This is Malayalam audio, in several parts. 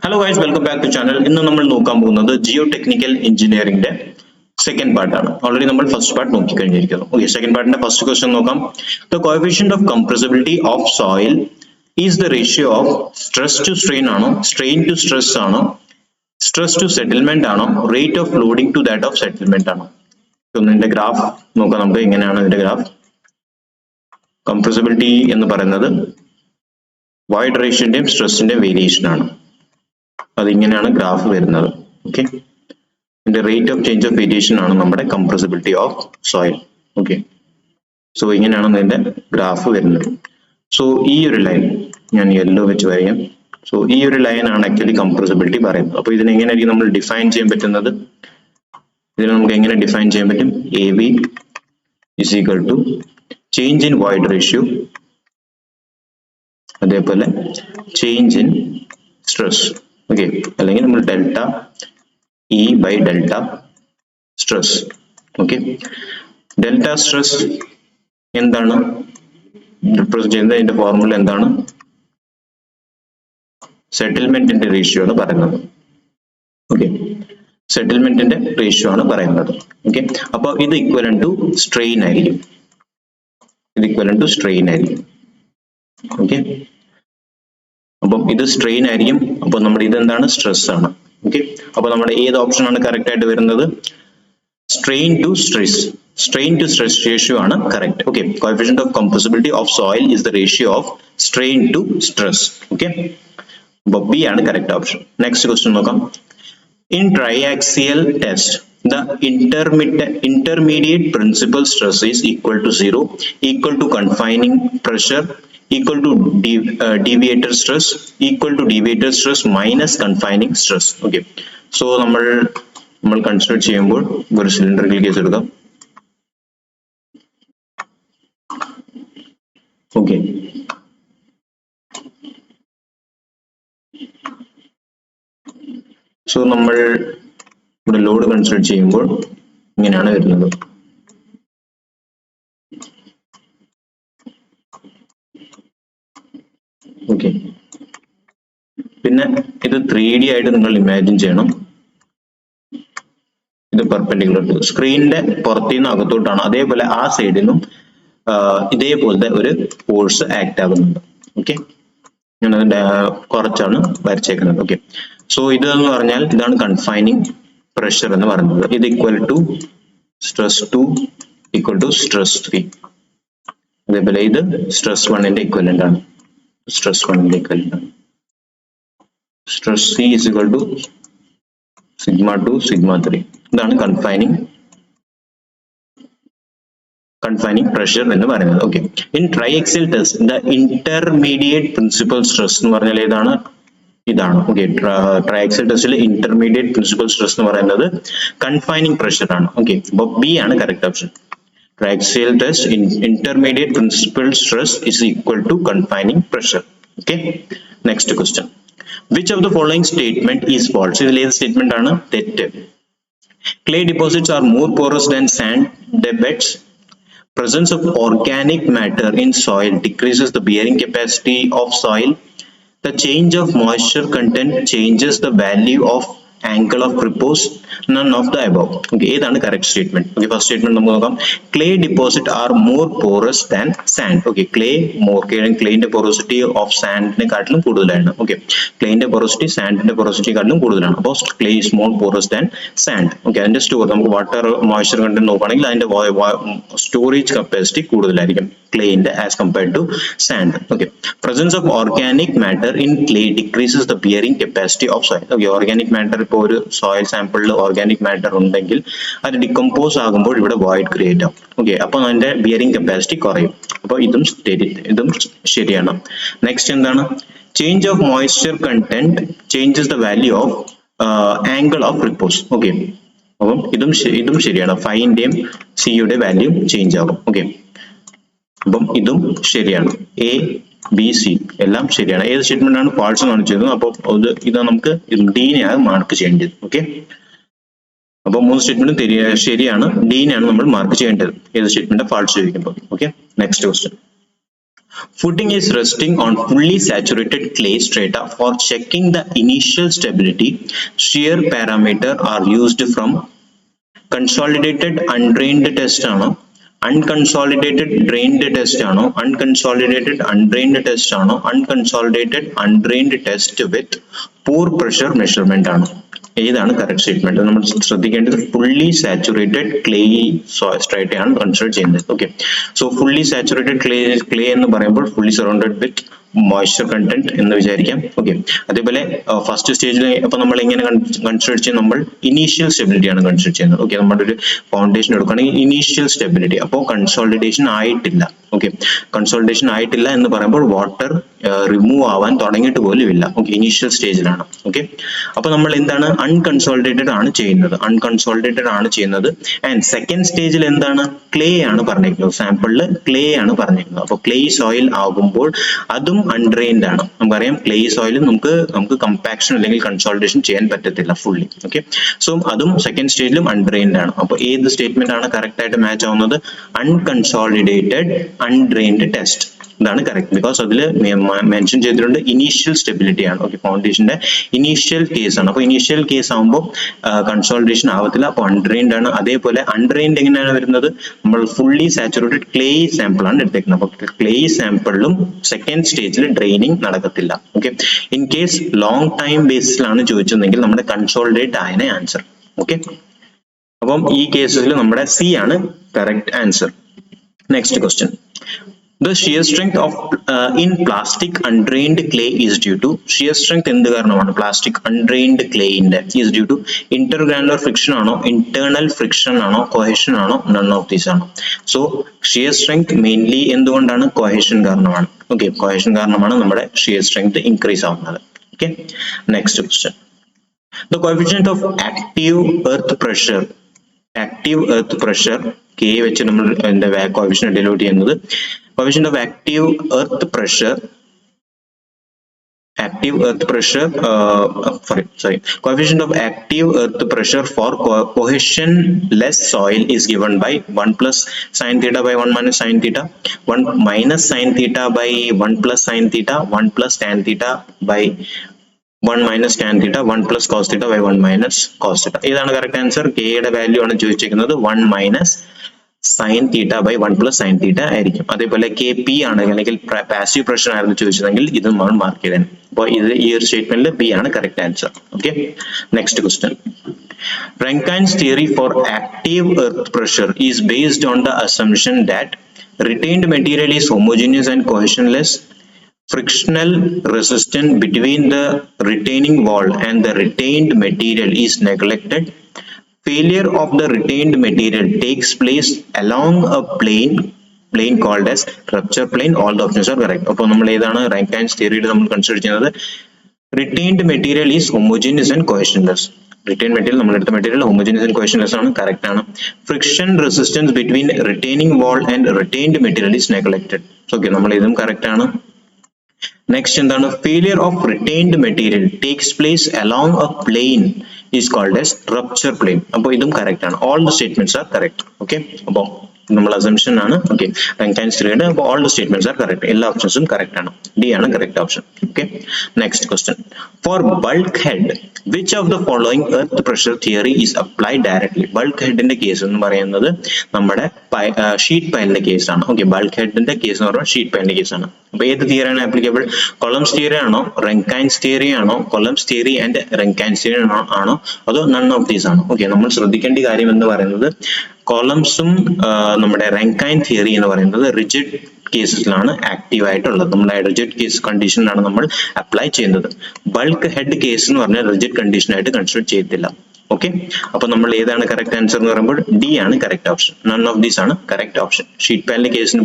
Hello guys, welcome back to channel. ഇന്ന് നമ്മൾ നോക്കാൻ പോകുന്നത് ജിയോടെക്നിക്കൽ എഞ്ചിനീയറിംഗിന്റെ സെക്കൻഡ് പാർട്ട് ആണ്. ഓൾറെഡി നമ്മൾ ഫസ്റ്റ് പാർട്ട് നോക്കി കഴിഞ്ഞിരിക്കുന്നു. ഓക്കെ, സെക്കൻഡ് പാർട്ടിന്റെ ഫസ്റ്റ് ക്വസ്റ്റ്യൻ നോക്കാം. The coefficient of compressibility of soil is the ratio of stress to strain ആണോ, strain to stress ആണോ, stress to settlement ആണോ, rate of loading to that of settlement ആണോ? ഇതിന്റെ ഗ്രാഫ് നോക്കാം നമുക്ക്. എങ്ങനെയാണ് ഇതിന്റെ ഗ്രാഫ്? compressibility എന്ന് പറയുന്നത് void ratioന്റെയും സ്ട്രെസ്സിന്റെയും വേരിയേഷൻ ആണ്. അതിങ്ങനെയാണ് ഗ്രാഫ് വരുന്നത്. ഓക്കെ, ഇതിന്റെ rate of change of variation ആണ് നമ്മുടെ compressibility of soil. Okay, so ഇങ്ങനെയാണ് ഇതിന്റെ ഗ്രാഫ് വരുന്നത്. സോ ഈ ഒരു ലൈൻ ഞാൻ യെല്ലോ വെച്ച് വരയ്ക്കാം. സോ ഈ ഒരു ലൈൻ ആണ് ആക്ച്വലി കംപ്രസിബിലിറ്റി പറയുന്നത്. അപ്പോൾ ഇതിനെ എങ്ങനെയായിരിക്കും നമ്മൾ ഡിഫൈൻ ചെയ്യാൻ പറ്റുന്നത്? ഇതിനെ നമുക്ക് എങ്ങനെ ഡിഫൈൻ ചെയ്യാൻ പറ്റും? A V is equal to change in void ratio, അതേപോലെ ചേഞ്ച് ഇൻ സ്ട്രെസ്. ഓക്കെ, അല്ലെങ്കിൽ നമ്മൾ delta E by delta stress. Okay, delta stress എന്താണ് റിപ്രസെന്റ് ചെയ്യുന്നത്? അതിന്റെ ഫോർമുല എന്താണ്? സെറ്റിൽമെന്റിന്റെ റേഷ്യോ ആണ് പറയുന്നത്. ഓക്കെ, സെറ്റിൽമെന്റിന്റെ റേഷ്യോ ആണ് പറയുന്നത്. ഓക്കെ, അപ്പൊ ഇത് ഇക്വലന്റ് ടു സ്ട്രെയിൻ ആയിരിക്കും. ഇത് ഇക്വലന്റ് ടു സ്ട്രെയിൻ ആയിരിക്കും. ഓക്കെ, അപ്പം ഇത് സ്ട്രെയിൻ ആയിരിക്കും. അപ്പൊ നമ്മുടെ ഇത് എന്താണ്? സ്ട്രെസ് ആണ്. ഓക്കെ, അപ്പൊ നമ്മുടെ ഏത് ഓപ്ഷൻ ആണ് കറക്റ്റ് ആയിട്ട് വരുന്നത്? Strain to stress. Strain to stress ratio ആണ് correct. Okay, coefficient of compressibility of soil is the ratio of strain to stress. Okay, അപ്പൊ ബി ആണ് കറക്റ്റ് ഓപ്ഷൻ. നെക്സ്റ്റ് ക്വസ്റ്റ്യൻ നോക്കാം. In triaxial test the intermediate principal stress is equal to 0, equal to confining pressure, equal to deviator stress, equal to deviator stress minus confining stress. Okay, so നമ്മൾ കൺസിഡർ ചെയ്യുമ്പോൾ ഒരു സിലിണ്ടറിക്കൽ കേസ് എടുക്കാം. ഓക്കെ, സോ നമ്മൾ ഇവിടെ ലോഡ് കൺസിഡർ ചെയ്യുമ്പോൾ ഇങ്ങനെയാണ് വരുന്നത്. ഓക്കെ, പിന്നെ ഇത് 3D ആയിട്ട് നിങ്ങൾ ഇമാജിൻ ചെയ്യണം. ഇത് പെർപെൻഡിക്കുലർ ടു സ്ക്രീനിന്റെ പുറത്തുനിന്ന് അകത്തോട്ടാണ്. അതേപോലെ ആ സൈഡിൽ നിന്നും ഇതേപോലത്തെ ഒരു ഫോഴ്സ് ആക്ട് ആകുന്നുണ്ട്. ഓക്കെ, ഞാനത് കുറച്ചാണ് വരച്ചേക്കുന്നത്. ഓക്കെ, സോ ഇതെന്ന് പറഞ്ഞാൽ ഇതാണ് കൺഫൈനിങ് പ്രഷർ എന്ന് പറയുന്നത്. ഇത് equal to stress 2 equal to stress 3. അതേപോലെ ഇത് സ്ട്രെസ് 1ന്റെ ഇക്വലന്റ് ആണ്. സ്ട്രെസ് 1ന്റെ ഇക്വലന്റ് ആണ്. Stress C is equal to sigma 2 sigma 3. ഇതാണ് കൺഫൈനിങ് പ്രഷർ എന്ന് പറയുന്നത്. Okay, in triaxial test the intermediate principal stress എന്ന് പറഞ്ഞാൽ ഏതാണ്? ഇതാണ്. ഓക്കെ, ട്രയാക്സിയൽ ടെസ്റ്റിൽ ഇന്റർമീഡിയറ്റ് പ്രിൻസിപ്പൽ സ്ട്രെസ് എന്ന് പറയുന്നത് കൺഫൈനിങ് പ്രഷർ ആണ്. ഓക്കെ, അപ്പൊ ബി ആണ് correct option. Triaxial test intermediate principal stress is equal to confining pressure. Okay, next question. Which of the following statement is false? ഇതിൽ ഏത് സ്റ്റേറ്റ്മെന്റ് ആണ് തെറ്റ്? Clay deposits are more porous than sand beds. Presence of organic matter in soil decreases the bearing capacity of soil. The change of moisture content changes the value of angle of repose. None of the above. Okay, ഏതാണ് correct statement? Okay, first statement നമുക്ക് നോക്കാം. Clay deposit are more porous than sand. Okay, ക്ലേന്റെ പോറോസിറ്റി ഓഫ് സാൻഡിനെ കാട്ടിലും കൂടുതലാണ്. ഓക്കെ, ക്ലേന്റെ പോറോസിറ്റി സാൻഡിന്റെ പോറോസിറ്റി കാട്ടിലും കൂടുതലാണ്. അപ്പോൾ clay is more porous than sand. Okay, അതിന്റെ നമുക്ക് വാട്ടർ മോയ്സ്ചർ കണ്ടന്റ് നോക്കുകയാണെങ്കിൽ അതിന്റെ സ്റ്റോറേജ് കപ്പാസിറ്റി കൂടുതലായിരിക്കും ക്ലേന്റെ as compared to sand. Okay, presence of organic matter in clay decreases the bearing capacity of soil. Okay, organic matter ഇപ്പോൾ ഒരു സോയിൽ സാമ്പിളിൽ ഓർഗാനിക് മാറ്റർ ഉണ്ടെങ്കിൽ അത് ഡികമ്പോസ് ആകുമ്പോൾ ഇവിടെ വോയിഡ് ക്രിയേറ്റ് ആവും. ഓക്കെ, അപ്പൊ അതിന്റെ ബിയറിംഗ് കപ്പാസിറ്റി കുറയും. അപ്പോൾ ഇതും ശരിയാണ്. നെക്സ്റ്റ് എന്താണ്? Change of moisture content changes the value of angle of repose. Okay, അപ്പം ഇതും ശരിയാണ്. ഫൈന്റെയും സിയുടെ വാല്യൂ ചേഞ്ച് ആകും. ഓക്കെ, അപ്പം ഇതും ശരിയാണ്. എ ബി സി എല്ലാം ശരിയാണ്. ഏത് സ്റ്റേറ്റ്മെന്റ് ആണ് ഫാൾസ് എന്നാണ് ചെയ്തത്? അപ്പോൾ ഇത് നമുക്ക് ഡീനെയാണ് മാർക്ക് ചെയ്യേണ്ടത്. ഓക്കെ, അപ്പൊ 3 സ്റ്റേറ്റ്മെന്റ് ശരിയാണ്. ഡീനെയാണ് നമ്മൾ മാർക്ക് ചെയ്യേണ്ടത് ഏത് സ്റ്റേറ്റ്മെന്റ് ഫാൾസ് ചോദിക്കുമ്പോൾ. Okay, next question. Footing is resting on fully saturated clay strata. For checking the initial stability, shear parameter are used from consolidated undrained test ആണോ, unconsolidated drained test ആണോ, unconsolidated undrained test ആണോ, unconsolidated undrained test with pore pressure measurement ആണോ? ഏതാണ് കറക്റ്റ് സ്റ്റേറ്റ്മെന്റ്? നമ്മൾ ശ്രദ്ധിക്കേണ്ടത് ഫുള്ളി സാച്ചുറേറ്റഡ് ക്ലേ സ്ട്രേറ്റയാണ് കൺസിഡർ ചെയ്യുന്നത്. Okay, so fully saturated clay എന്ന് പറയുമ്പോൾ ഫുള്ളി സറൗണ്ടഡ് വിത്ത് മോയ്സ്ചർ കണ്ടന്റ് എന്ന് വിചാരിക്കാം. ഓക്കെ, അതേപോലെ ഫസ്റ്റ് സ്റ്റേജിൽ അപ്പൊ നമ്മൾ എങ്ങനെ കൺസിഡർ ചെയ്യുന്നത്? നമ്മൾ ഇനീഷ്യൽ സ്റ്റെബിലിറ്റി ആണ് കൺസിഡർ ചെയ്യുന്നത്. ഓക്കെ, നമ്മുടെ ഒരു ഫൗണ്ടേഷൻ എടുക്കുകയാണെങ്കിൽ ഇനീഷ്യൽ സ്റ്റെബിലിറ്റി, അപ്പോൾ കൺസോളിഡേഷൻ ആയിട്ടില്ല. ഓക്കെ, കൺസോളിഡേഷൻ ആയിട്ടില്ല എന്ന് പറയുമ്പോൾ വാട്ടർ റിമൂവ് ആവാൻ തുടങ്ങിയിട്ട് പോലും ഇല്ല. ഓക്കെ, ഇനീഷ്യൽ സ്റ്റേജിലാണ്. ഓക്കെ, അപ്പൊ നമ്മൾ എന്താണ് അൺകൺസോളിഡേറ്റഡ് ആണ് ചെയ്യുന്നത്, അൺകൺസോളിഡേറ്റഡ് ആണ് ചെയ്യുന്നത്. ആൻഡ് സെക്കൻഡ് സ്റ്റേജിൽ എന്താണ്? ക്ലേ ആണ് പറഞ്ഞിരിക്കുന്നത്, സാമ്പിളിൽ ക്ലേ ആണ് പറഞ്ഞിരിക്കുന്നത്. അപ്പോൾ ക്ലേ സോയിൽ ആകുമ്പോൾ അതും അൺഡ്രെയിൻഡ് ആണ്. നമുക്കറിയാം ക്ലേ സോയിൽ നമുക്ക് കമ്പാക്ഷൻ അല്ലെങ്കിൽ കൺസോളിഡേഷൻ ചെയ്യാൻ പറ്റത്തില്ല ഫുള്ളി. ഓക്കെ, സോ അതും സെക്കൻഡ് സ്റ്റേജിലും അൺഡ്രെയിൻഡ് ആണ്. അപ്പോൾ ഏത് സ്റ്റേറ്റ്മെന്റ് ആണ് കറക്റ്റ് ആയിട്ട് മാച്ച് ആവുന്നത്? അൺകൺസോളിഡേറ്റഡ് അൺഡ്രെയിൻഡ് ടെസ്റ്റ്, ഇതാണ് കറക്റ്റ്. ബിക്കോസ് അതിൽ മെൻഷൻ ചെയ്തിട്ടുണ്ട് ഇനീഷ്യൽ സ്റ്റെബിലിറ്റി ആണ്. ഓക്കെ, ഫൗണ്ടേഷന്റെ ഇനീഷ്യൽ കേസ് ആണ്. അപ്പോൾ ഇനീഷ്യൽ കേസ് ആകുമ്പോൾ കൺസോളിഡേഷൻ ആവത്തില്ല, അപ്പോൾ അൺഡ്രെയിൻഡ് ആണ്. അതേപോലെ അൺഡ്രെയിൻഡ് എങ്ങനെയാണ് വരുന്നത്? നമ്മൾ ഫുള്ളി സാച്ചുറേറ്റഡ് ക്ലേ സാമ്പിൾ ആണ് എടുത്തേക്കുന്നത്. അപ്പോൾ ക്ലേ സാമ്പിളിലും സെക്കൻഡ് സ്റ്റേജിൽ ഡ്രെയിനിങ് നടക്കത്തില്ല. Okay, in case long time ബേസിസിലാണ് ചോദിച്ചതെങ്കിൽ നമ്മുടെ കൺസോളിഡേറ്റ് ആയതിനെ ആൻസർ. ഓക്കെ, അപ്പം ഈ കേസിൽ നമ്മുടെ സി ആണ് correct answer. Next question. The shear strength of in plastic undrained clay is due to shear strength എന്ത് കാരണമാണ്? പ്ലാസ്റ്റിക് undrained clay ന്റെ is due to intergranular friction ആണോ, internal friction ആണോ, cohesion ആണോ, none of these ആണോ? So shear strength mainly എന്തുകൊണ്ടാണ്? cohesion കാരണമാണ്. Okay, cohesion കാരണമാണ് നമ്മുടെ shear strength increase ആവുന്നത്. Okay, next question. The coefficient of active earth pressure K വെച്ച് നമ്മൾ അതിന്റെ കോഎഫിഷ്യന്റ് ഡെനോട്ട് ചെയ്യുന്നത്. Coefficient of active earth pressure coefficient of active earth pressure for cohesionless soil is given by 1 plus sin theta by 1 minus sin theta, 1 minus sin theta by 1 plus sin theta, 1 plus tan theta by 1 minus tan theta, 1 plus cos theta by 1 minus cos theta. ഇതാണ് കറക്റ്റ് ആൻസർ. കെ യുടെ വാല്യൂ ആണ് ചോദിച്ചിരിക്കുന്നത് 1 minus sin theta by 1 plus sin theta ആയിരിക്കും. അതേപോലെ കെ പി ആണ് അല്ലെങ്കിൽ പാസീവ് പ്രഷർ ആയിരുന്നു ചോദിച്ചതെങ്കിൽ ഇത് നമ്മൾ മാർക്ക് ചെയ്തേനെ. അപ്പോൾ ഇത് ഈ ഒരു സ്റ്റേറ്റ്മെന്റിൽ ബി ആണ് correct answer. Okay, next question. Rankine's theory for active earth pressure is based on the assumption that retained material is homogeneous and cohesionless. Frictional resistance between the retaining wall and the retained material is neglected. Failure of the retained material takes place along a plane called as rupture plane. All the options are correct. അപ്പോൾ നമ്മൾ ഏതാണ് Rankine's theory നമ്മൾ കൺസിഡർ ചെയ്യുന്നത്? retained material is homogeneous and cohesionless. retained material നമ്മൾ എടുത്ത മെറ്റീരിയൽ homogeneous and cohesionless ആണ്, കറക്റ്റ് ആണ്. friction resistance between retaining wall and retained material is neglected. Okay, നമ്മൾ ഇതും കറക്റ്റ് ആണ്. നെക്സ്റ്റ് എന്താണ്? failure of retained material takes place along a plane is called as rupture plane. അപ്പോൾ ഇതും കറക്റ്റ് ആണ്. all the statements are correct. Okay, അപ്പോൾ നമ്മൾ അസംപ്ഷൻ ആണ്. ഓക്കെ, Rankine's theory അപ്പോൾ all the statements are correct. എല്ലാ ഓപ്ഷൻസും കറക്റ്റ് ആണ്. ഡി ആണ് correct option. Okay, next question. For bulk head, which of the following earth pressure theory is applied directly? Bulk ഹെഡിന്റെ കേസ് എന്ന് പറയുന്നത് നമ്മുടെ ഷീറ്റ് പൈലിന്റെ കേസ് ആണ്. ഓക്കെ, ബൾക്ക് ഹെഡിന്റെ കേസ് എന്ന് പറഞ്ഞാൽ ഷീറ്റ് പൈലിന്റെ കേസ് ആണ്. അപ്പൊ ഏത് തിയറിയാണ് ആപ്ലിക്കബിൾ? Coulomb's theory ആണോ, Rankine's theory ആണോ, Coulomb's theory and Rankine's theory ആണോ, അതോ none of these ആണോ? ഓക്കെ, നമ്മൾ ശ്രദ്ധിക്കേണ്ട കാര്യം എന്ന് പറയുന്നത് Coulomb'സും നമ്മുടെ Rankine theory എന്ന് പറയുന്നത് റിജിഡ് കേസസിലാണ് ആക്റ്റീവ് ആയിട്ടുള്ളത്. നമ്മുടെ റിജിഡ് കേസ് കണ്ടീഷനിലാണ് നമ്മൾ അപ്ലൈ ചെയ്യുന്നത്. ബൾക്ക് ഹെഡ് കേസ് എന്ന് പറഞ്ഞാൽ റിജിഡ് കണ്ടീഷൻ ആയിട്ട് കൺസിഡർ ചെയ്യത്തില്ല. ഓക്കെ, അപ്പൊ നമ്മൾ ഏതാണ് കറക്റ്റ് ആൻസർ എന്ന് പറയുമ്പോൾ ഡി ആണ് correct option. None of these ആണ് കറക്റ്റ് ഓപ്ഷൻ. ഷീറ്റ് പാനലിന്റെ കേസിന്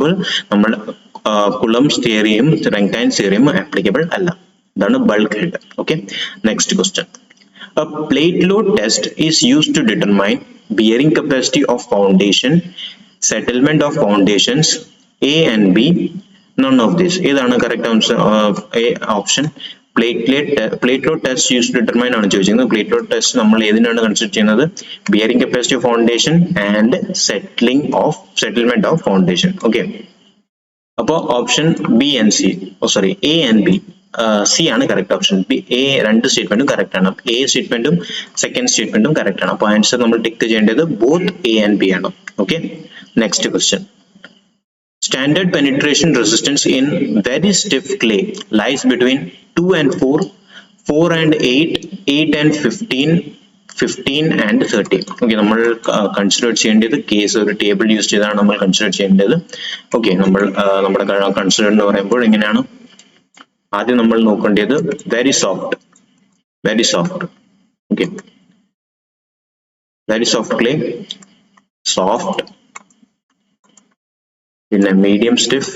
നമ്മൾ Coulomb's theoryയും Rankine's theoryയും ആപ്ലിക്കബിൾ അല്ല. ഇതാണ് bulk head. Okay, next question. A plate load test is used to determine bearing capacity of foundation, settlement of foundations, A and B. None of this. ഏതാണ് correct answer? A option. plate load test used to determine ആണ് ചോദിച്ചിരിക്കുന്നത്. plate load test നമ്മൾ ഏതിനാണ് കൺസിഡർ ചെയ്യുന്നത്? bearing capacity of foundation and settlement of foundation. Okay, അപ്പോൾ option B and C, sorry A and B, C ആണ് കറക്റ്റ് ഓപ്ഷൻ. ബി എ രണ്ട് സ്റ്റേറ്റ്മെന്റും കറക്റ്റ് ആണ്. എ സ്റ്റേറ്റ്മെന്റും സെക്കൻഡ് സ്റ്റേറ്റ്മെന്റും കറക്റ്റ് ആണ്. അപ്പോൾ ആൻസർ നമ്മൾ ടിക്ക് ചെയ്യേണ്ടത് ബോത്ത് എ ആൻഡ് ബി ആണ്. Okay, next question. Standard penetration resistance in very stiff clay lies between 2 and 4, 4 and 8, 8 and 15, 15 and 30. Okay, നമ്മൾ കൺസിഡർ ചെയ്യേണ്ടത് കേസ് ഒരു ടേബിൾ യൂസ് ചെയ്താണ് നമ്മൾ കൺസിഡർ ചെയ്യേണ്ടത്. ഓക്കെ, നമ്മൾ നമ്മുടെ കൺസിഡർ എന്ന് പറയുമ്പോൾ എങ്ങനെയാണ്? ആദ്യം നമ്മൾ നോക്കേണ്ടത് very soft, very soft. Okay, very soft clay, soft, പിന്നെ medium stiff,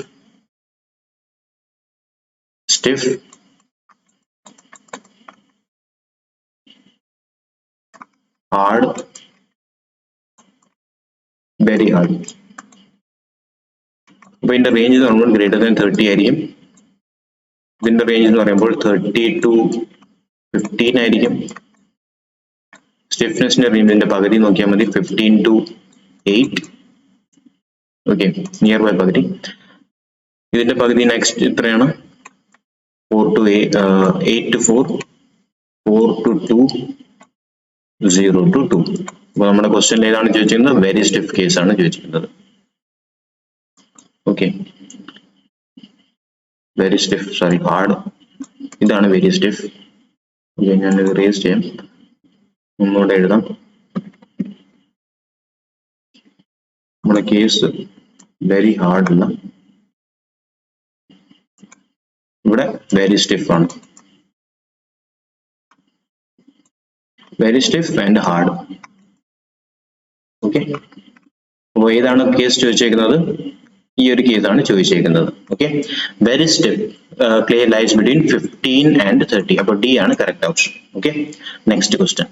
stiff, hard, very hard. അപ്പൊ ഇതിന്റെ റേഞ്ച് എന്ന് പറയുമ്പോൾ ഗ്രേറ്റർ ദാൻ 30 ആയിരിക്കും. ഇതിന്റെ റേഞ്ച് എന്ന് പറയുമ്പോൾ 30 to 15 ആയിരിക്കും. സ്റ്റിഫ്നെസിന്റെ റേഞ്ചിന്റെ പകുതി നോക്കിയാൽ മതി, 15 to 8. ഓക്കെ, നിയർ ബൈ പകുതി. ഇതിന്റെ പകുതി നെക്സ്റ്റ് എത്രയാണ്? 4 to 8 to 4, 4 to 2, 0 to 2. അപ്പൊ നമ്മുടെ ക്വസ്റ്റ്യൻ ഏതാണ് ചോദിച്ചിരിക്കുന്നത്? വെരി സ്റ്റിഫ് കേസ് ആണ് ചോദിച്ചിരിക്കുന്നത്. Okay, very stiff, sorry hard, ഇതാണ് വെരി സ്റ്റിഫ്. ഓക്കെ, ഞാൻ റേസ് ചെയ്യാം, ഒന്നുകൂടെ എഴുതാം. നമ്മുടെ കേസ് വെരി ഹാർഡ് അല്ല, ഇവിടെ വെരി സ്റ്റിഫ് ആണ്. Very stiff and hard. Okay, അപ്പോൾ ഏതാണ് കേസ് ചോദിച്ചേക്കുന്നത്? ഈ ഒരു കേസാണ് ചോദിച്ചേക്കുന്നത്. Okay, very stiff clay lies between 15 and 30. അപ്പോൾ ഡി ആണ് correct option. Okay, next question.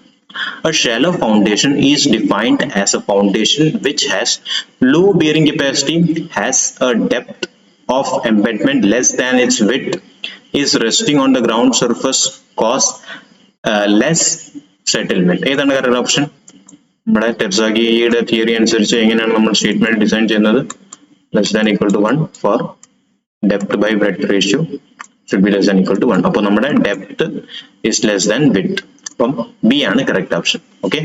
A shallow foundation is defined as a foundation which has low bearing capacity, has a depth of embedment less than its width, is resting on the ground surface, cause less settlement. ഏതാണ് കറക്റ്റ് ഓപ്ഷൻ? നമ്മുടെ ടെപ്സാഗിയുടെ തിയറി അനുസരിച്ച് എങ്ങനെയാണ് നമ്മൾ സ്റ്റേറ്റ്മെന്റ് ഡിസൈൻ ചെയ്യുന്നത്? less than equal to 1 for depth by breadth ratio should be less than equal to 1. അപ്പോൾ നമ്മുടെ depth is less than width. അപ്പം ബി ആണ് കറക്റ്റ് ഓപ്ഷൻ. ഓക്കെ,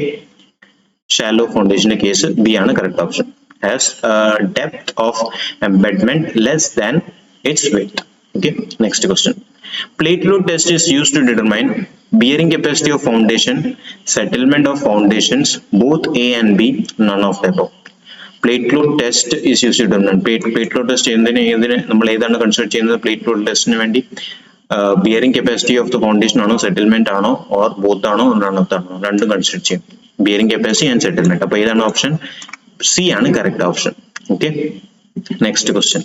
ഷാലോ ഫൗണ്ടേഷന്റെ കേസ് ബി ആണ് correct option. Has depth of embedment less than its width. Okay, next question. Plate load test is used to determine bearing capacity of foundation, settlement of foundations, both A and B, none of the above. Plate load test is used to determine. Plate load test ചെയ്യുന്നതിന് നമ്മൾ ഏതാണ് കൺസിഡർ ചെയ്യുന്നത്? പ്ലേറ്റ് ലോഡ് ടെസ്റ്റിന് വേണ്ടി bearing capacity of the foundation ആണോ, സെറ്റിൽമെന്റ് ആണോ, ഓർ ബോത്ത് ആണോ, രണ്ടാമത്താണോ? രണ്ടും കൺസിഡർ ചെയ്യും, ബിയറിംഗ് കപ്പാസിറ്റി ആൻഡ് സെറ്റിൽമെന്റ്. അപ്പൊ ഏതാണ് ഓപ്ഷൻ? സി ആണ് correct option. Okay, next question.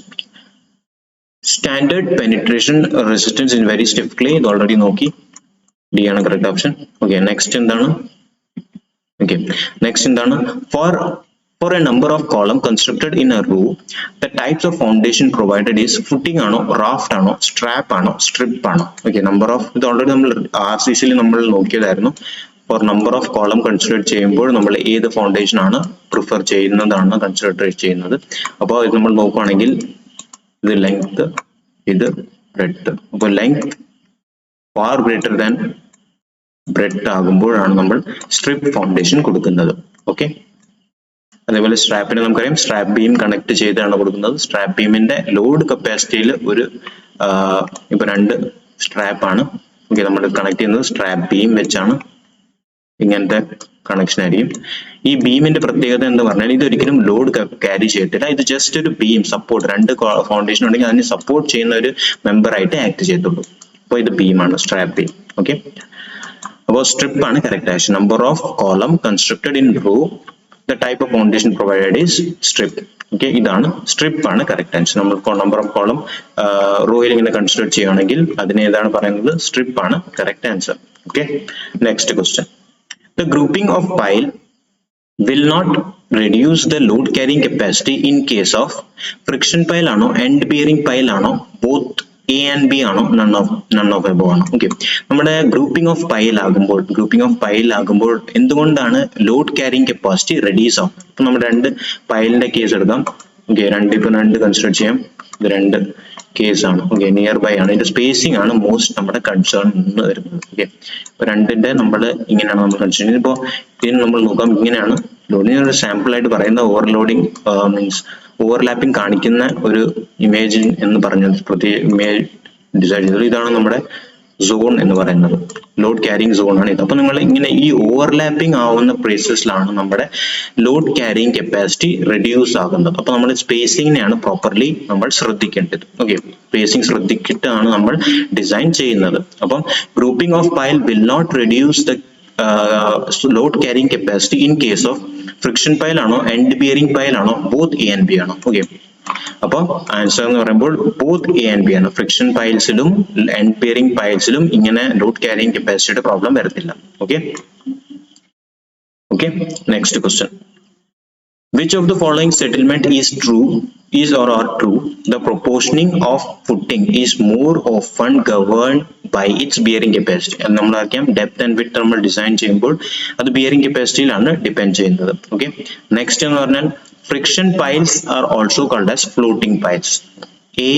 Standard penetration resistance in very stiff clay, ഇത് ഓൾറെഡി നോക്കി, ഡി ആണ് കറക്റ്റ് ഓപ്ഷൻ. ഓക്കെ, നെക്സ്റ്റ് എന്താണ്? ഓക്കെ, നെക്സ്റ്റ് എന്താണ്? For a number of column constructed in a row, the types of foundation provided is footing ആണോ, raft ആണോ, strap ആണോ, strip ആണോ? ഓക്കെ, നമ്പർ ഓഫ്, ഇത് ഓൾറെഡി നമ്മൾ RCCയിൽ നമ്മൾ നോക്കിയതായിരുന്നു. For number of column consider ചെയ്യുമ്പോൾ നമ്മൾ ഏത് ഫൗണ്ടേഷൻ ആണ് പ്രിഫർ ചെയ്യുന്നതാണ് കൺസിഡർ ചെയ്യുന്നത്. അപ്പോൾ ഇത് നമ്മൾ നോക്കുകയാണെങ്കിൽ ഇത് ലെങ്ത്, ഇത് ബ്രെഡ്ത്ത്. അപ്പോൾ length far greater than breadth ആകുമ്പോഴാണ് നമ്മൾ സ്ട്രിപ്പ് ഫൗണ്ടേഷൻ കൊടുക്കുന്നത്. ഓക്കെ, അതേപോലെ സ്ട്രാപ്പിന് നമുക്കറിയാം, സ്ട്രാപ്പ് ബീം കണക്ട് ചെയ്താണ് കൊടുക്കുന്നത്. സ്ട്രാപ്പ് ബീമിന്റെ ലോഡ് കപ്പാസിറ്റിയിൽ ഒരു ഇപ്പൊ 2 സ്ട്രാപ്പ് ആണ്. ഓക്കെ, നമ്മൾ കണക്ട് ചെയ്യുന്നത് സ്ട്രാപ്പ് ബീം വെച്ചാണ്. ഇങ്ങനത്തെ കണക്ഷൻ ആയിരിക്കും. ഈ ബീമിന്റെ പ്രത്യേകത എന്ന് പറഞ്ഞാൽ ഇതൊരിക്കലും ലോഡ് ക്യാരി ചെയ്യത്തില്ല. ഇത് ജസ്റ്റ് ഒരു ബീം സപ്പോർട്ട്, 2 ഫൗണ്ടേഷൻ ഉണ്ടെങ്കിൽ അതിനെ സപ്പോർട്ട് ചെയ്യുന്ന ഒരു മെമ്പർ ആയിട്ട് ആക്ട് ചെയ്യത്തുള്ളൂ. അപ്പോൾ ഇത് ബീമാണ്, സ്ട്രാപ്പ് ബീം. ഓക്കെ, അപ്പോൾ സ്ട്രിപ്പ് ആണ് correct action. Number of column constructed in row, the type of foundation provided is strip. Okay, ഇതാണ് സ്ട്രിപ്പ് ആണ് കറക്റ്റ് ആൻസർ. നമ്മൾ നമ്പർ ഓഫ് കോളം റോയിൽ ഇങ്ങനെ കൺസിഡർ ചെയ്യുകയാണെങ്കിൽ അതിനെ ഏതാണ് പറയുന്നത്? സ്ട്രിപ്പ് ആണ് correct answer. Okay, next question. The grouping of pile will not reduce the load carrying capacity in case of friction pile ആണോ, end bearing pile ആണോ, both A and B ആണോ, none of above ആണോ? ഓക്കെ, നമ്മുടെ ഗ്രൂപ്പിംഗ് ഓഫ് പൈൽ ആകുമ്പോൾ എന്തുകൊണ്ടാണ് ലോഡ് ക്യാരിങ് കപ്പാസിറ്റി റെഡ്യൂസ് ആവും? ഇപ്പൊ നമ്മൾ 2 പൈലിന്റെ കേസ് എടുക്കാം. ഓക്കെ, രണ്ട് കൺസിഡർ ചെയ്യാം. ഇത് രണ്ട് കേസ് ആണ്. ഓക്കെ, നിയർ ബൈ ആണ്. ഇതിന്റെ സ്പേസിംഗ് ആണ് മോസ്റ്റ് നമ്മുടെ കൺസേൺ എന്ന് വരുന്നത്. ഓക്കെ, ഇപ്പൊ രണ്ടിന്റെ നമ്മൾ ഇങ്ങനെയാണ് നമ്മൾ കൺസിഡർ ചെയ്യുന്നത്. ഇപ്പോൾ ഇതിന് നമ്മൾ നോക്കാം, ഇങ്ങനെയാണ് ലോഡിംഗ്. ഒരു സാമ്പിൾ ആയിട്ട് പറയുന്ന ഓവർലോഡിംഗ് മീൻസ് ഓവർലാപ്പിംഗ് കാണിക്കുന്ന ഒരു ഇമേജ് എന്ന് പറഞ്ഞത് പ്രത്യേക ഇമേജ് ഡിസൈഡ് ചെയ്തത്. ഇതാണ് നമ്മുടെ സോൺ എന്ന് പറയുന്നത്, ലോഡ് ക്യാരിങ് സോൺ ആണ് ഇത്. അപ്പൊ നിങ്ങൾ ഇങ്ങനെ ഈ ഓവർലാപ്പിംഗ് ആവുന്ന പ്ലേസസിലാണ് നമ്മുടെ ലോഡ് ക്യാരിങ് കപ്പാസിറ്റി റെഡ്യൂസ് ആകുന്നത്. അപ്പൊ നമ്മൾ സ്പേസിങ്ങിനെയാണ് പ്രോപ്പർലി നമ്മൾ ശ്രദ്ധിക്കേണ്ടത്. ഓക്കെ, സ്പേസിംഗ് ശ്രദ്ധിച്ചിട്ടാണ് നമ്മൾ ഡിസൈൻ ചെയ്യുന്നത്. അപ്പം grouping of pile will not reduce the load carrying capacity in case of friction pile ആണോ, എൻഡ് ബിയറിംഗ് പൈൽ ആണോ, ബോത്ത് എ ആൻഡ് ബി ആണോ. ഓക്കെ, അപ്പൊ ആൻസർ എന്ന് പറയുമ്പോൾ ബോത്ത് എ ആൻഡ് ബി ആണ്. ഫ്രിക്ഷൻ പൈൽസിലും എൻഡ് ബിയറിംഗ് പൈൽസിലും ഇങ്ങനെ ലോഡ് ക്യാരിങ് കപ്പാസിറ്റിയുടെ പ്രോബ്ലം വരത്തില്ല. Okay, okay, next question. Which of the following settlement is true, is or are true? The proportioning of footing is more often governed by its bearing capacity. And നമ്മൾ അറിയാം ഡെപ്ത് ആൻഡ് വിഡ്ത്ത് നമ്മൾ ഡിസൈൻ ചെയ്യുമ്പോൾ അത് ബിയറിംഗ് കപ്പാസിറ്റിയിലാണ് ഡിപെൻഡ് ചെയ്യുന്നത്. ഓക്കെ, നെക്സ്റ്റ് എന്ന് പറഞ്ഞാൽ friction piles are also called as floating piles. A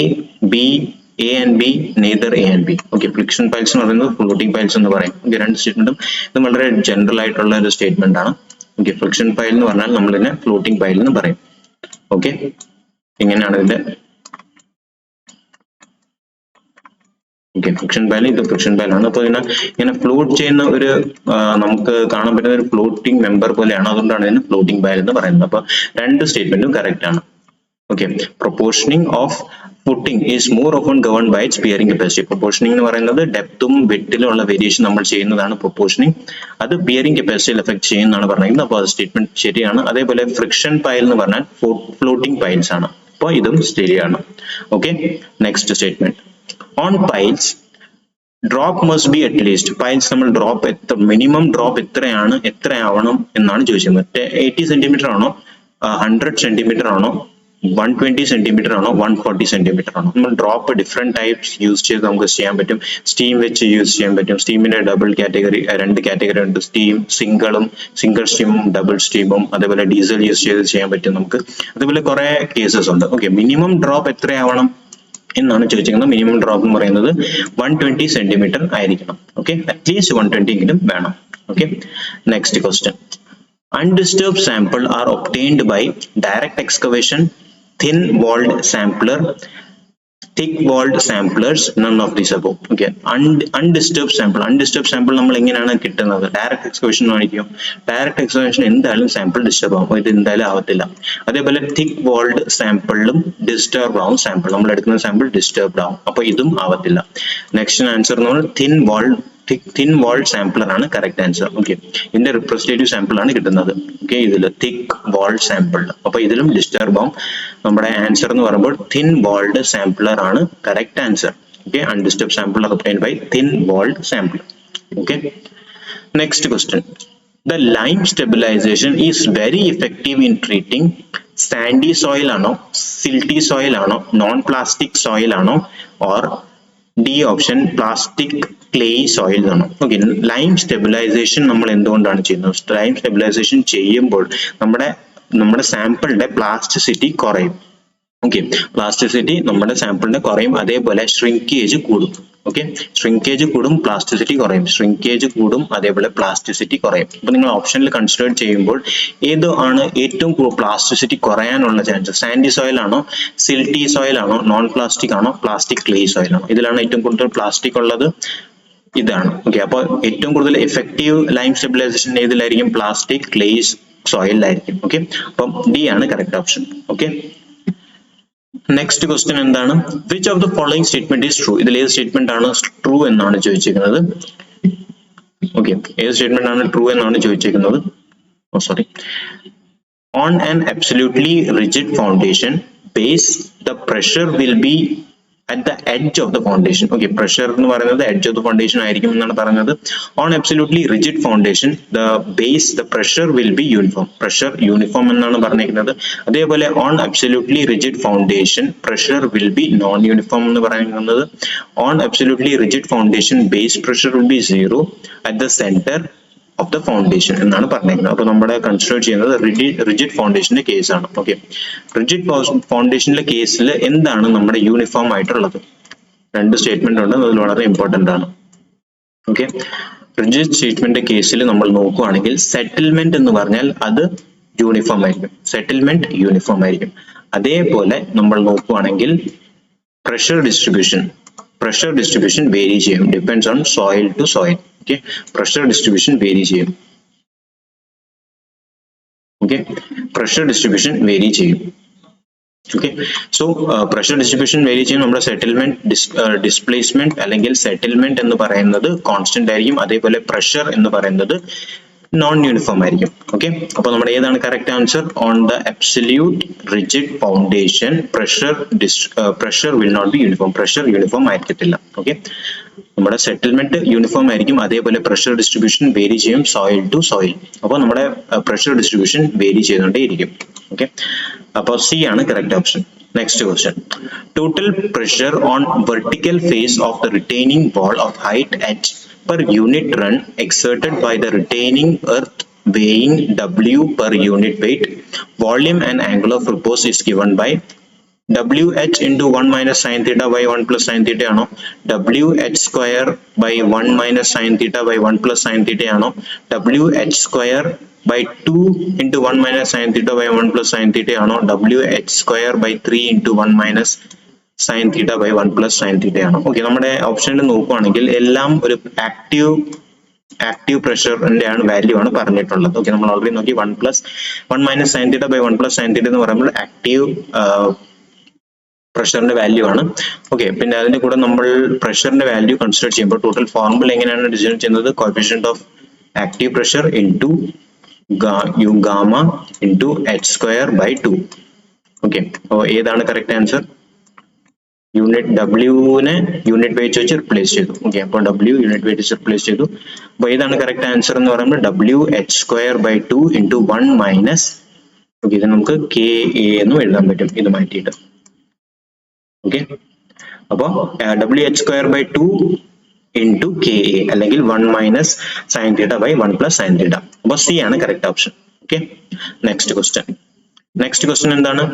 and B, neither A and B. Okay, friction piles എന്ന് പറയുന്നത് floating piles എന്ന് പറയും. Okay, രണ്ട് സ്റ്റേറ്റ്മെന്റും ഇത് വളരെ ജനറൽ ആയിട്ടുള്ള ഒരു സ്റ്റേറ്റ്മെന്റ് ആണ്. ഓക്കെ, ഫ്രിക്ഷൻ പൈൽ എന്ന് പറഞ്ഞാൽ നമ്മൾ ഇതിനെ ഫ്ലോട്ടിംഗ് പൈൽ എന്ന് പറയും. ഓക്കെ, ഇങ്ങനെയാണ് ഇതിന്റെ ഓക്കെ ഫ്രിക്ഷൻ പൈൽ, ഇത് ഫ്രിക്ഷൻ പൈലാണ്. അപ്പോൾ ഇങ്ങനെ ഫ്ലോട്ട് ചെയ്യുന്ന ഒരു നമുക്ക് കാണാൻ പറ്റുന്ന ഒരു ഫ്ലോട്ടിംഗ് മെമ്പർ പോലെയാണ്, അതുകൊണ്ടാണ് ഇതിന് ഫ്ലോട്ടിംഗ് പൈൽ എന്ന് പറയുന്നത്. അപ്പൊ രണ്ട് സ്റ്റേറ്റ്മെന്റും കറക്റ്റ് ആണ്. Okay, proportioning of footing is more often governed by its bearing capacity. Proportioning എന്ന് പറയുന്നത് ഡെപ്തും വിഡ്ത്തിലും ഉള്ള വേരിയേഷൻ നമ്മൾ ചെയ്യുന്നതാണ് പ്രൊപ്പോർഷനിങ്. അത് ബിയറിംഗ് കപ്പാസിറ്റിയിൽ എഫക്ട് ചെയ്യുന്നതാണ് പറയുന്നത്. അപ്പോൾ അത് സ്റ്റേറ്റ്മെന്റ് ശരിയാണ്. അതേപോലെ ഫ്രിക്ഷൻ പൈൽ എന്ന് പറഞ്ഞാൽ ഫ്ലോട്ടിംഗ് പൈൽസ് ആണ്. അപ്പോൾ ഇതും ശരിയാണ്. Okay, next statement. On piles drop must be at least. Piles നമ്മൾ ഡ്രോപ്പ് മിനിമം ഡ്രോപ്പ് എത്രയാവണം എന്നാണ് ചോദിച്ചത്. 80 സെന്റിമീറ്റർ ആണോ, 100 സെന്റിമീറ്റർ ആണോ, 120 സെന്റിമീറ്റർ ആണോ, 140 സെന്റിമീറ്റർ ആണോ? നമ്മൾ ഡ്രോപ്പ് ഡിഫറെന്റ് ടൈപ്സ് യൂസ് ചെയ്ത് നമുക്ക് ചെയ്യാൻ പറ്റും. സ്റ്റീം വെച്ച് യൂസ് ചെയ്യാൻ പറ്റും. സ്റ്റീമിന്റെ ഡബിൾ കാറ്റഗറി, രണ്ട് കാറ്റഗറി ഉണ്ട്. സ്റ്റീം സിംഗിൾ സ്റ്റീമും ഡബിൾ സ്റ്റീമും, അതേപോലെ ഡീസൽ യൂസ് ചെയ്ത് ചെയ്യാൻ പറ്റും നമുക്ക്. അതേപോലെ കുറെ കേസസ് ഉണ്ട്. ഓക്കെ, മിനിമം ഡ്രോപ്പ് എത്രയാവണം എന്നാണ് ചോദിച്ചിരിക്കുന്നത്. മിനിമം ഡ്രോപ്പ് എന്ന് പറയുന്നത് 120 സെന്റിമീറ്റർ ആയിരിക്കണം. ഓക്കെ, അറ്റ്ലീസ്റ്റ് 120 എങ്കിലും വേണം. Okay, next question. Undisturbed sample are obtained by direct excavation, thin walled sampler, thick walled samplers, none of these above. Okay, undisturbed sample നമ്മൾ എങ്ങനെയാണ് കിട്ടുന്നത്? ഡയറക്റ്റ് എക്സ്കവേഷൻ ആയിരിക്കും. ഡയറക്റ്റ് എക്സ്കവേഷൻ എന്തായാലും സാമ്പിൾ ഡിസ്റ്റർബ് ആവും, ഇത് എന്തായാലും ആവത്തില്ല. അതേപോലെ തിക്ക് വോൾഡ് സാമ്പിളിലും ഡിസ്റ്റർബ് ആവും. സാമ്പിൾ നമ്മൾ എടുക്കുന്ന സാമ്പിൾ ഡിസ്റ്റർബ്ഡ് ആവും, അപ്പൊ ഇതും ആവത്തില്ല. നെക്സ്റ്റ് ആൻസർ എന്ന് പറഞ്ഞാൽ തിൻ വാൾഡ് സാമ്പിളർ ആണ് കറക്റ്റ് ആൻസർ. ഓക്കെ, ഇതിന്റെ റിപ്രസെന്റേറ്റീവ് സാമ്പിൾ ആണ് കിട്ടുന്നത്. ഓക്കെ, ഇതിൽ തിക്ക് വാൾഡ് സാമ്പിൾ, അപ്പൊ ഇതിലും ഡിസ്റ്റർബ് ആവും. നമ്മുടെ ആൻസർ എന്ന് പറയുമ്പോൾ തിൻ വാൾഡ് സാമ്പിളർ ആണ് correct answer. Okay, undisturb sample obtained by thin walled sampler. Okay, next question. The lime stabilization is very effective in treating sandy soil ആണോ, silty soil ആണോ, non plastic soil ആണോ, or D option plastic clay soil ആണ്. ഓക്കെ, ലൈം സ്റ്റെബിലൈസേഷൻ നമ്മൾ എന്തുകൊണ്ടാണ് ചെയ്യുന്നത്? ലൈം സ്റ്റെബിലൈസേഷൻ ചെയ്യുമ്പോൾ നമ്മുടെ സാമ്പിളിന്റെ പ്ലാസ്റ്റിസിറ്റി കുറയും. ഓക്കെ, പ്ലാസ്റ്റിസിറ്റി നമ്മുടെ സാമ്പിളിന്റെ കുറയും. അതേപോലെ ഷ്രിങ്കേജ് കൂടും. ഓക്കെ, ഷ്രിങ്കേജ് കൂടും, പ്ലാസ്റ്റിസിറ്റി കുറയും. ഷ്രിങ്കേജ് കൂടും, അതേപോലെ പ്ലാസ്റ്റിസിറ്റി കുറയും. അപ്പൊ നിങ്ങൾ ഓപ്ഷനിൽ കൺസിഡർ ചെയ്യുമ്പോൾ ഏതോ ആണ് ഏറ്റവും പ്ലാസ്റ്റിസിറ്റി കുറയാനുള്ള ചാൻസ്? സാൻഡി സോയിൽ ആണോ, സിൽട്ടി സോയിൽ ആണോ, നോൺ പ്ലാസ്റ്റിക് ആണോ, പ്ലാസ്റ്റിക് ക്ലേ സോയിൽ ആണോ? ഇതിലാണ് ഏറ്റവും കൂടുതൽ പ്ലാസ്റ്റിക് ഉള്ളത്, ഇതാണ്. ഓക്കെ, അപ്പോൾ ഏറ്റവും കൂടുതൽ എഫക്റ്റീവ് ലൈം സ്റ്റെബിലൈസേഷൻ ഏതിലായിരിക്കും? പ്ലാസ്റ്റിക് ക്ലേ സോയിലായിരിക്കും. ഓക്കെ, അപ്പം ഡി ആണ് correct option. Okay, next question എന്താണ്? Which of the following statement is true? ഇതിൽ ഏത് സ്റ്റേറ്റ്മെന്റ് ആണ് ട്രൂ എന്നാണ് ചോദിച്ചിരിക്കുന്നത്? ഓക്കെ, ഏത് സ്റ്റേറ്റ്മെന്റ് ആണ് ട്രൂ എന്നാണ് ചോദിച്ചിരിക്കുന്നത്? Sorry. On an absolutely rigid foundation base, the pressure will be at the edge of the foundation. Okay, pressure എന്ന് പറയുന്നത് edge of the foundation ആയിരിക്കും എന്നാണ് പറഞ്ഞത്. On absolutely rigid foundation, the base, the pressure will be uniform. Pressure uniform എന്നാണ് പറഞ്ഞിരിക്കുന്നത്. അതേപോലെ on absolutely rigid foundation, pressure will be non-uniform എന്ന് പറയുന്നത്. On absolutely rigid foundation, base pressure will be 0 at the center. of the foundation എന്നാണ് പറഞ്ഞിരിക്കുന്നത്. അപ്പോൾ നമ്മുടെ കൺസിഡർ ചെയ്യുന്നത് റിജിഡ് ഫൗണ്ടേഷന്റെ കേസാണ്. ഓക്കെ, റിജിഡ് ഫൗണ്ടേഷന്റെ കേസിൽ എന്താണ് നമ്മുടെ യൂണിഫോം ആയിട്ടുള്ളത്? രണ്ട് സ്റ്റേറ്റ്മെന്റ് ഉണ്ട്, അത് വളരെ ഇമ്പോർട്ടന്റ് ആണ്. ഓക്കെ, റിജിഡ് സ്റ്റേറ്റ്മെന്റ് കേസിൽ നമ്മൾ നോക്കുകയാണെങ്കിൽ സെറ്റിൽമെന്റ് എന്ന് പറഞ്ഞാൽ അത് യൂണിഫോം ആയിരിക്കും. സെറ്റിൽമെന്റ് യൂണിഫോം ആയിരിക്കും. അതേപോലെ നമ്മൾ നോക്കുകയാണെങ്കിൽ pressure distribution vary ചെയ്യും, depends on soil to soil. Okay, pressure distribution vary ചെയ്യും. Okay, pressure distribution vary ചെയ്യും. Okay, so pressure distribution vary ചെയ്യും. നമ്മുടെ സെറ്റിൽമെന്റ് ഡിസ്പ്ലേസ്മെന്റ് അല്ലെങ്കിൽ സെറ്റിൽമെന്റ് എന്ന് പറയുന്നത് കോൺസ്റ്റന്റ് ആയിരിക്കും. അതേപോലെ പ്രഷർ എന്ന് പറയുന്നത് നോൺ യൂണിഫോം ആയിരിക്കും. ഓക്കെ, അപ്പൊ നമ്മുടെ ഏതാണ് correct answer? On the absolute rigid foundation pressure will not be uniform. Pressure uniform ആയിരിക്കത്തില്ല. ഓക്കെ, നമ്മുടെ സെറ്റിൽമെന്റ് യൂണിഫോം ആയിരിക്കും. അതേപോലെ പ്രഷർ ഡിസ്ട്രിബ്യൂഷൻ വേരി ചെയ്യും സോയിൽ ടു സോയിൽ. അപ്പോൾ നമ്മുടെ പ്രഷർ ഡിസ്ട്രിബ്യൂഷൻ വേരി ചെയ്തുകൊണ്ടേയിരിക്കും. ഓക്കെ, അപ്പോൾ സി ആണ് correct option. Next question. Total pressure on vertical face of the retaining wall of height h per unit run exerted by the retaining earth weighing W per unit weight, volume and angle of repose is given by WH into 1 minus sin theta by 1 plus sin theta ആണോ, WH square by 1 minus sin theta by 1 plus sin theta ആണോ, WH square by 2 into 1 minus sin theta by 1 plus sin theta ആണോ, WH square by 3 into 1 minus sin theta by 1 plus sin theta ആണോ? ഓക്കെ, നമ്മുടെ ഓപ്ഷനിൽ നോക്കുകയാണെങ്കിൽ എല്ലാം ഒരു ആക്റ്റീവ് പ്രഷറിന്റെ ആണ് വാല്യൂ ആണ് പറഞ്ഞിട്ടുള്ളത്. ഓക്കെ, നമ്മൾ ഓൾറെഡി നോക്കി 1 minus sin theta by 1 plus sin theta എന്ന് പറയുമ്പോൾ ആക്റ്റീവ് പ്രഷറിന്റെ വാല്യൂ ആണ്. ഓക്കെ, പിന്നെ അതിന്റെ കൂടെ നമ്മൾ പ്രഷറിന്റെ വാല്യൂ കൺസിഡർ ചെയ്യുമ്പോൾ ടോട്ടൽ ഫോർമുല എങ്ങനെയാണ് ഡിസൈൻ ചെയ്യുന്നത്? Coefficient of active pressure into gamma into h square by 2. Okay, അപ്പോൾ ഏതാണ് കറക്റ്റ് ആൻസർ? ഡബ്ല്യൂനെ യൂണിറ്റ് വെയിറ്റ് വെച്ച് റിപ്ലേസ് ചെയ്തു. ഓക്കെ, അപ്പോൾ ഡബ്ല്യു യൂണിറ്റ് വെയിറ്റ് വെച്ച് റിപ്ലേസ് ചെയ്തു. അപ്പോൾ ഏതാണ് കറക്റ്റ് ആൻസർ എന്ന് പറയുമ്പോൾ WH square by 2 into 1 minus, okay, ഇത് നമുക്ക് KA എന്നും എഴുതാൻ പറ്റും ഇത് മാറ്റിയിട്ട്. ഓക്കെ, അപ്പോൾ WH square by 2 into KA അല്ലെങ്കിൽ 1 minus sine theta by 1 plus sine theta. അപ്പോൾ സി ആണ് correct option. Okay, next question എന്താണ്?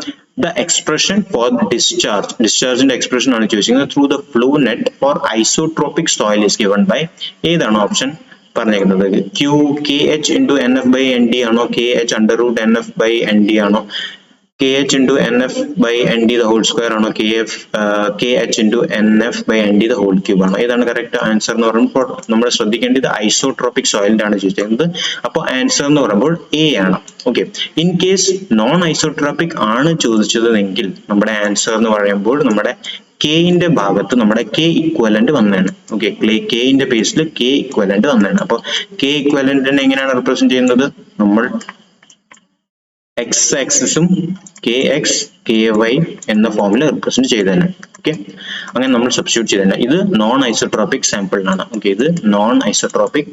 ദ എക്സ്പ്രഷൻ ഫോർ ഡിസ്ചാർജിന്റെ എക്സ്പ്രഷൻ ആണ് ചോദിച്ചിരിക്കുന്നത്. Through the flow net for isotropic soil is given by, ഏതാണ് ഓപ്ഷൻ പറഞ്ഞിരിക്കുന്നത്? KH into NF by ND ആണോ, KH under root NF by ND ആണോ, KH into NF by ND the whole square ആണോ, KH into NF by ND the whole cube ആണോ? ഏതാണ് കറക്റ്റ് ആൻസർ എന്ന് പറയുമ്പോൾ നമ്മൾ ശ്രദ്ധിക്കേണ്ടത് ഐസോട്രോപിക് സോയിലിന്റെ ആണ് ചോദിച്ചിരിക്കുന്നത്. അപ്പോൾ ആൻസർ എന്ന് പറയുമ്പോൾ A ആണ്. Okay, in case non isotropic ആണ് ചോദിച്ചതെങ്കിൽ നമ്മുടെ ആൻസർ എന്ന് പറയുമ്പോൾ നമ്മുടെ കെന്റെ ഭാഗത്ത് നമ്മുടെ K ഇക്വലന്റ് വന്നതാണ്. ഓക്കെ, കെന്റെ ബേസിൽ K ഇക്വലന്റ് വന്നതാണ്. അപ്പോൾ K ഇക്വലന്റിനെ എങ്ങനെയാണ് റെപ്രസെന്റ് ചെയ്യുന്നത്? നമ്മൾ x ആക്സിസും KX KY എന്ന ഫോമിൽ റെപ്രസെന്റ് ചെയ്തതാണ്. ഓക്കെ, അങ്ങനെ നമ്മൾ സബ്സ്റ്റിറ്റ്യൂട്ട് ചെയ്തതാണ്. ഇത് നോൺ ഐസോട്രോപിക് സാമ്പിളിലാണ്. ഓക്കെ, ഇത് നോൺ ഐസോട്രോപിക്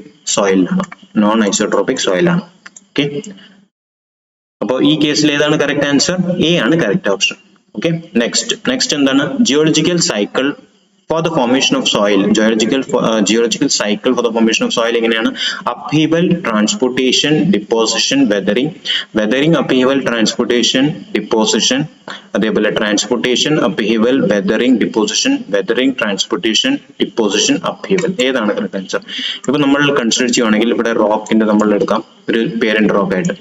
സോയിലാണ്. ഓക്കെ, അപ്പോൾ ഈ കേസിൽ ഏതാണ് കറക്റ്റ് ആൻസർ? A ആണ് കറക്റ്റ് ഓപ്ഷൻ. ഓക്കെ, നെക്സ്റ്റ് എന്താണ്? Geological cycle for the formation of soil. Geological cycle for the formation of soil എങ്ങനെയാണ്? upheaval, transportation, deposition, weathering, upheaval, transportation, deposition. അതേപോലെ transportation, upheaval, weathering, transportation, deposition, upheaval. ഏതാണ് കറക്റ്റ് ആൻസർ? ഇപ്പൊ നമ്മൾ കൺസിഡർ ചെയ്യുവാണെങ്കിൽ ഇവിടെ റോക്കിന്റെ നമ്മൾ എടുക്കാം, ഒരു പേരന്റ് റോക്ക് ആയിട്ട്.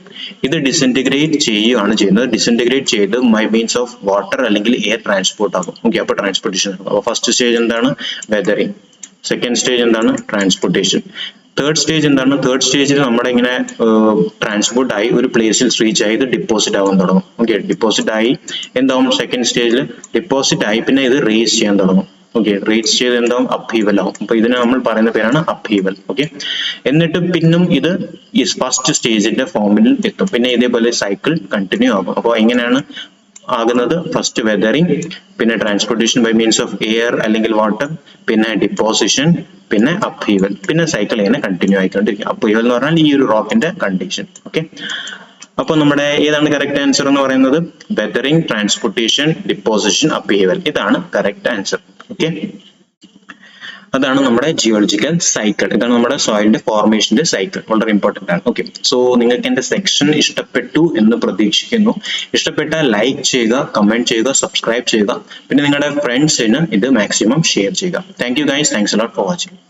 ഇത് ഡിസിൻറ്റഗ്രേറ്റ് ചെയ്യുകയാണ് ചെയ്യുന്നത്. ഡിസിൻറ്റഗ്രേറ്റ് ചെയ്ത് ബൈ മീൻസ് ഓഫ് വാട്ടർ അല്ലെങ്കിൽ എയർ ട്രാൻസ്പോർട്ട് ആകും. ഓക്കെ, അപ്പോൾ ട്രാൻസ്പോർട്ടേഷൻ. അപ്പോൾ ഫസ്റ്റ് സ്റ്റേജ് എന്താണ്? വെതറിങ്. സെക്കൻഡ് സ്റ്റേജ് എന്താണ്? ട്രാൻസ്പോർട്ടേഷൻ. തേർഡ് സ്റ്റേജ് എന്താണ്? തേർഡ് സ്റ്റേജിൽ നമ്മുടെ ഇങ്ങനെ ട്രാൻസ്പോർട്ട് ആയി ഒരു പ്ലേസിൽ റീച്ച് ആയി ഇത് ഡിപ്പോസിറ്റ് ആവാൻ തുടങ്ങും. ഓക്കെ, ഡിപ്പോസിറ്റ് ആയി എന്താവും? സെക്കൻഡ് സ്റ്റേജിൽ ഡിപ്പോസിറ്റ് ആയി പിന്നെ ഇത് റേസ് ചെയ്യാൻ തുടങ്ങും. ഓക്കെ, റേസ് ചെയ്ത് എന്താവും? അപ്ഹീവൽ ആവും. അപ്പൊ ഇതിനെ നമ്മൾ പറയുന്ന പേരാണ് അപ്ഹീവൽ. ഓക്കെ, എന്നിട്ട് പിന്നും ഇത് ഈ ഫസ്റ്റ് സ്റ്റേജിന്റെ ഫോമിൽ എത്തും. പിന്നെ ഇതേപോലെ സൈക്കിൾ കണ്ടിന്യൂ ആകും. അപ്പോൾ എങ്ങനെയാണ് ആകുന്നത്? ഫസ്റ്റ് വെതറിങ്, പിന്നെ transportation by means of air അല്ലെങ്കിൽ വാട്ടർ, പിന്നെ ഡിപ്പോസിഷൻ, പിന്നെ അപ്ഹീവൽ, പിന്നെ സൈക്കിൾ ഇങ്ങനെ കണ്ടിന്യൂ ആയിക്കൊണ്ടിരിക്കും. അപ്ഹീവൽ എന്ന് പറഞ്ഞാൽ ഈ ഒരു റോക്കിന്റെ കണ്ടീഷൻ. ഓക്കെ, അപ്പൊ നമ്മുടെ ഏതാണ് കറക്റ്റ് ആൻസർ എന്ന് പറയുന്നത്? Weathering, transportation, deposition, upheaval. ഇതാണ് കറക്റ്റ് ആൻസർ. ഓക്കെ, അതാണ് നമ്മുടെ ജിയോളജിക്കൽ സൈക്കിൾ. ഇതാണ് നമ്മുടെ സോയിലിന്റെ ഫോർമേഷന്റെ സൈക്കിൾ. വളരെ ഇമ്പോർട്ടന്റ് ആണ്. ഓക്കെ, സോ നിങ്ങൾക്ക് എന്റെ സെക്ഷൻ ഇഷ്ടപ്പെട്ടു എന്ന് പ്രതീക്ഷിക്കുന്നു. ഇഷ്ടപ്പെട്ടാൽ ലൈക്ക് ചെയ്യുക, കമന്റ് ചെയ്യുക, സബ്സ്ക്രൈബ് ചെയ്യുക. പിന്നെ നിങ്ങളുടെ ഫ്രണ്ട്സിന് ഇത് മാക്സിമം ഷെയർ ചെയ്യുക. Thank you guys, thanks a lot for watching.